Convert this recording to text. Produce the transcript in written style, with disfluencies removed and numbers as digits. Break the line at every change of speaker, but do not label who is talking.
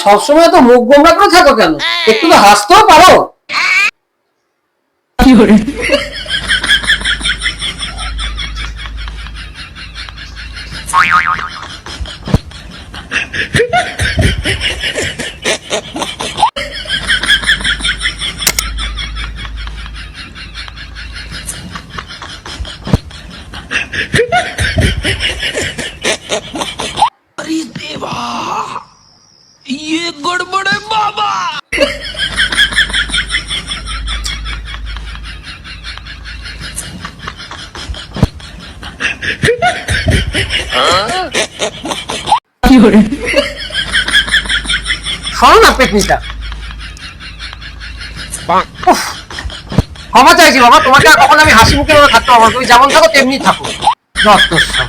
সবসময় তো মুখ গোমরা করে থাকো কেন? একটু তো হাসতেও পারো। কি করে?
अरे देवा, ये गड़बड़ है बाबा।
শোনো না পেটনিটা, ক্ষমা চাইছি বাবা, তোমাকে আর কখনো আমি হাসি মুখে থাকতে পারবো না। তুমি যেমন থাকো তেমনি থাকো। যত সব।